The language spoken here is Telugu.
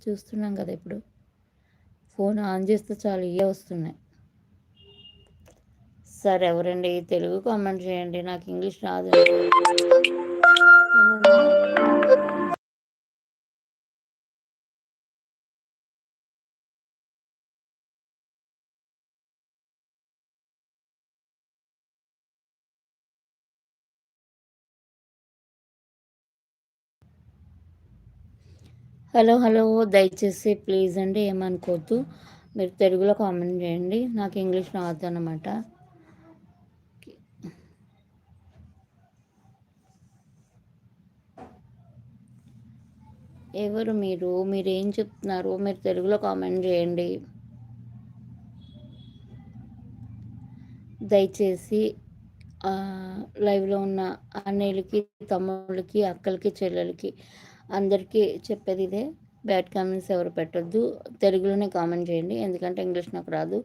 చూస్తున్నాం కదా ఇప్పుడు. ఫోన్ ఆన్ చేస్తే చాలు ఇవే వస్తున్నాయి. సరే, ఎవరండి తెలుగు కామెంట్ చేయండి, నాకు ఇంగ్లీష్ రాదు. హలో హలో, దయచేసి ప్లీజ్ అండి ఏమనుకోవద్దు, మీరు తెలుగులో కామెంట్ చేయండి, నాకు ఇంగ్లీష్ రాదు అన్నమాట. ఎవరు మీరేం చెప్తున్నారు, మీరు తెలుగులో కామెంట్ చేయండి దయచేసి. లైవ్లో ఉన్న అన్నయ్యలకి, తమ్ముళ్ళకి, అక్కలకి, చెల్లెలకి అందరికీ చెప్పేది ఇదే, బ్యాడ్ కామెంట్స్ ఎవరు పెట్టొద్దు, తెలుగులోనే కామెంట్ చేయండి, ఎందుకంటే ఇంగ్లీష్ నాకు రాదు.